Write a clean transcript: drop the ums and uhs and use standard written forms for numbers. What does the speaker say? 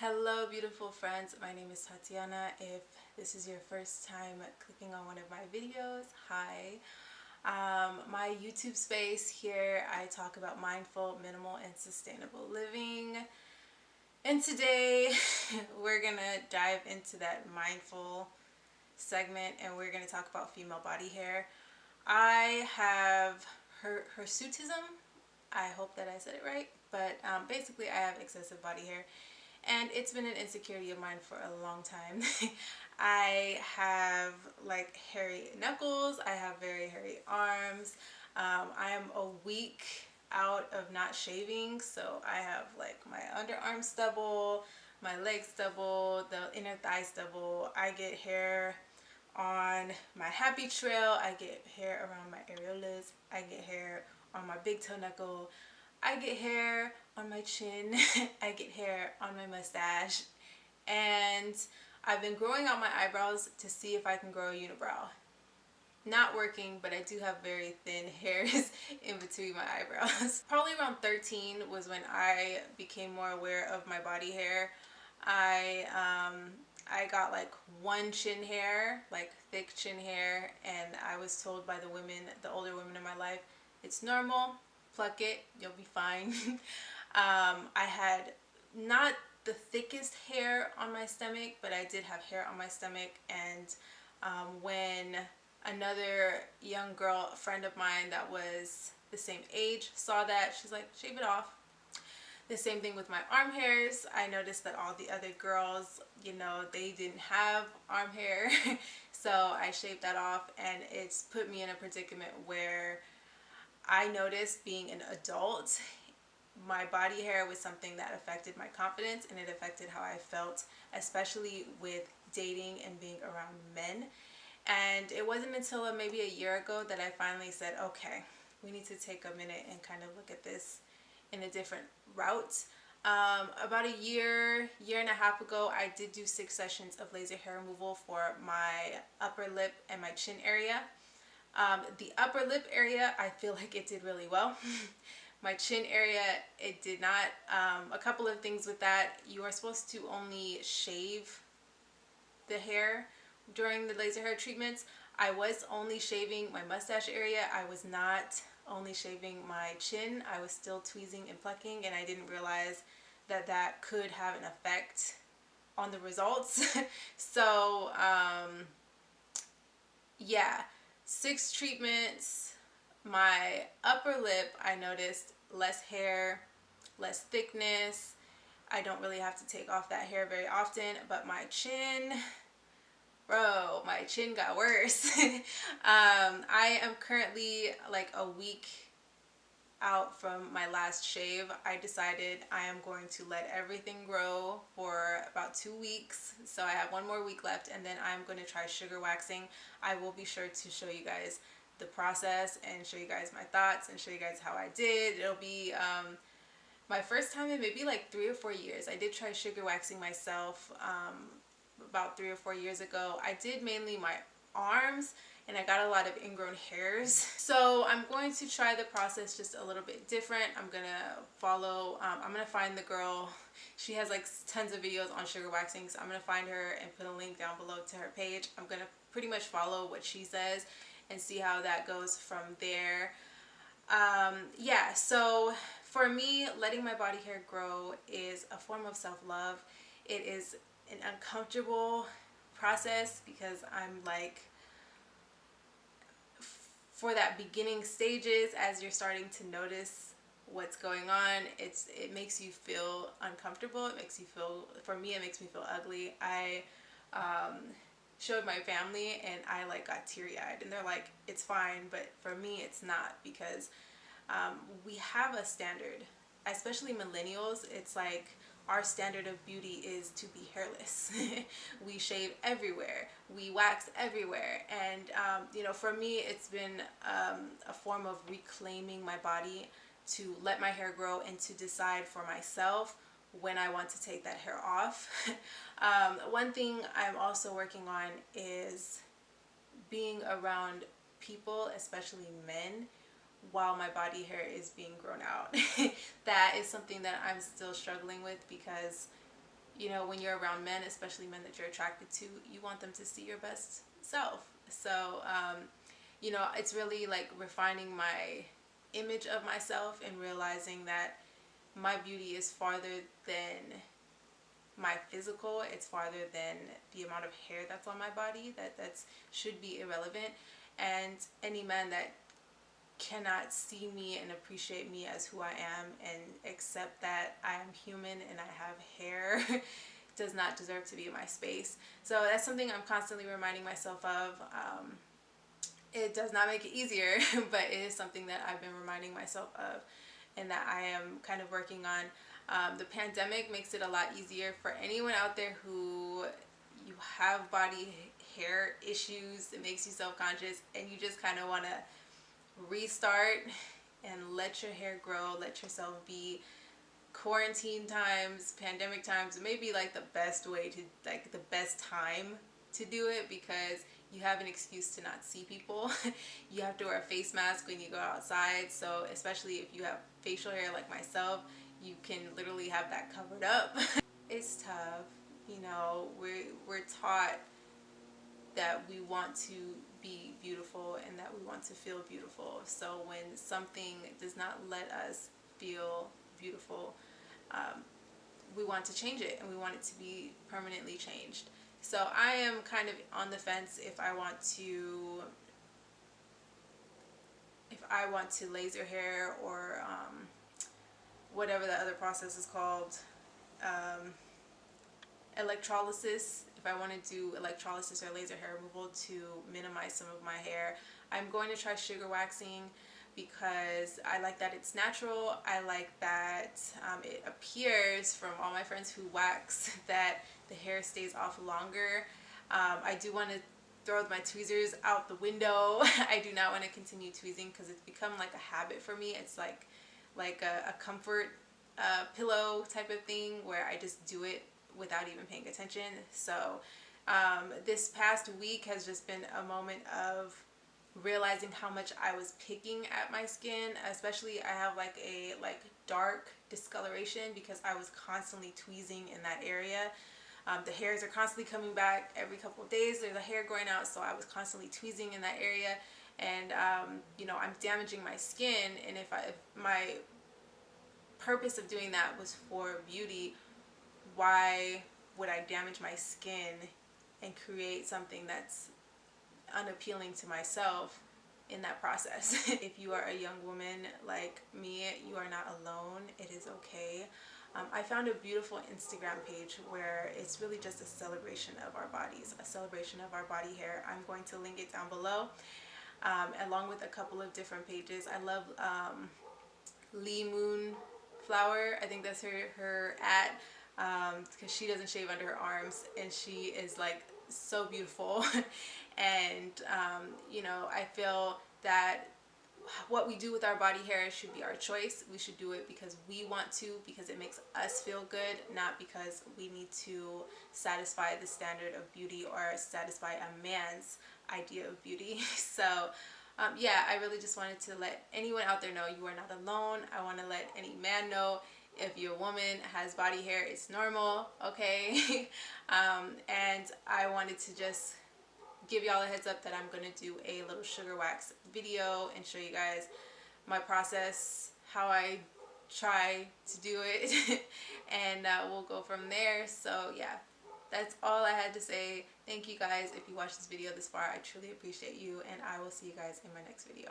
Hello beautiful friends, my name is Tatiana. If this is your first time clicking on one of my videos, hi. My YouTube space here, I talk about mindful, minimal, and sustainable living. And today we're gonna dive into that mindful segment and we're gonna talk about female body hair. I have hirsutism. I hope that I said it right, but basically I have excessive body hair and it's been an insecurity of mine for a long time. I have like hairy knuckles, I have very hairy arms. I am a week out of not shaving, so I have like my underarm stubble, my leg stubble, the inner thigh stubble. I get hair on my happy trail, I get hair around my areolas, I get hair on my big toe knuckle, I get hair on my chin, I get hair on my mustache, and I've been growing out my eyebrows to see if I can grow a unibrow. Not working, but I do have very thin hairs in between my eyebrows. Probably around 13 was when I became more aware of my body hair. I I got like one chin hair, like thick chin hair, and I was told by the women, the older women in my life, it's normal, pluck it, you'll be fine. I had not the thickest hair on my stomach, but I did have hair on my stomach, and when another young girl, a friend of mine that was the same age, saw that, she's like, shave it off. The same thing with my arm hairs. I noticed that all the other girls, they didn't have arm hair. So I shaved that off, and it's put me in a predicament where I noticed being an adult, my body hair was something that affected my confidence and it affected how I felt, especially with dating and being around men. And it wasn't until maybe a year ago that I finally said, okay, we need to take a minute and kind of look at this in a different route. About a year and a half ago, I did do 6 sessions of laser hair removal for my upper lip and my chin area. The upper lip area, I feel like it did really well. My chin area, it did not. A couple of things with that: you are supposed to only shave the hair during the laser hair treatments. I was only shaving my mustache area. I was not only shaving my chin. I was still tweezing and plucking, and I didn't realize that that could have an effect on the results. So yeah, 6 treatments. My upper lip, I noticed less hair, less thickness. I don't really have to take off that hair very often, but my chin, bro, my chin got worse. I am currently like a week out from my last shave. I decided I am going to let everything grow for about 2 weeks. So I have one more week left, and then I'm going to try sugar waxing. I will be sure to show you guys the process and show you guys my thoughts and show you guys how I did. It'll be my first time in maybe like 3 or 4 years. I did try sugar waxing myself about 3 or 4 years ago. I did mainly my arms, and I got a lot of ingrown hairs. So I'm going to try the process just a little bit different. I'm gonna find the girl. She has like tons of videos on sugar waxing, so I'm gonna find her and put a link down below to her page. I'm gonna pretty much follow what she says and see how that goes from there. Yeah, so for me, letting my body hair grow is a form of self-love. It is an uncomfortable process because I'm like, for that beginning stages, as you're starting to notice what's going on, it makes you feel uncomfortable. It makes you feel, for me, it makes me feel ugly. I showed my family and I like got teary-eyed, and they're like, it's fine, but for me it's not, because we have a standard, especially millennials. It's like our standard of beauty is to be hairless. We shave everywhere, we wax everywhere, and for me it's been a form of reclaiming my body, to let my hair grow and to decide for myself when I want to take that hair off. One thing I'm also working on is being around people, especially men, while my body hair is being grown out. That is something that I'm still struggling with, because you know, when you're around men, especially men that you're attracted to, you want them to see your best self. So, you know, it's really like refining my image of myself and realizing that my beauty is farther than my physical. It's farther than the amount of hair that's on my body. That's should be irrelevant. And any man that cannot see me and appreciate me as who I am and accept that I am human and I have hair does not deserve to be in my space. So that's something I'm constantly reminding myself of. It does not make it easier, but it is something that I've been reminding myself of and that I am kind of working on. The pandemic makes it a lot easier for anyone out there who you have body hair issues. It makes you self-conscious and you just kind of want to restart and let your hair grow, let yourself be. Quarantine times, pandemic times, may be like the best way to, like the best time to do it, because you have an excuse to not see people. You have to wear a face mask when you go outside, so especially if you have facial hair like myself, you can literally have that covered up. It's tough, you know. We're taught that we want to be beautiful and that we want to feel beautiful. So when something does not let us feel beautiful, we want to change it and we want it to be permanently changed. So I am kind of on the fence if I want to laser hair or whatever the other process is called, um, electrolysis. If I want to do electrolysis or laser hair removal to minimize some of my hair, I'm going to try sugar waxing because I like that it's natural. I like that it appears from all my friends who wax that the hair stays off longer. I do want to throw my tweezers out the window. I do not want to continue tweezing because it's become like a habit for me. It's like a comfort pillow type of thing where I just do it without even paying attention. So this past week has just been a moment of realizing how much I was picking at my skin. Especially I have like a dark discoloration because I was constantly tweezing in that area. The hairs are constantly coming back every couple of days. There's a hair growing out, so I was constantly tweezing in that area, and you know, I'm damaging my skin. And if my purpose of doing that was for beauty, why would I damage my skin and create something that's unappealing to myself in that process? If you are a young woman like me, you are not alone. It is okay. I found a beautiful Instagram page where it's really just a celebration of our bodies, a celebration of our body hair. I'm going to link it down below, along with a couple of different pages. I love Lee Moon Flower. I think that's her at, because she doesn't shave under her arms and she is like so beautiful. And you know, I feel that what we do with our body hair should be our choice. We should do it because we want to, because it makes us feel good, not because we need to satisfy the standard of beauty or satisfy a man's idea of beauty. So yeah, I really just wanted to let anyone out there know you are not alone. I want to let any man know, if you're a woman, has body hair, it's normal, okay? And I wanted to just give y'all a heads up that I'm going to do a little sugar wax video and show you guys my process, how I try to do it, and we'll go from there. So yeah, that's all I had to say. Thank you guys if you watched this video this far. I truly appreciate you, and I will see you guys in my next video.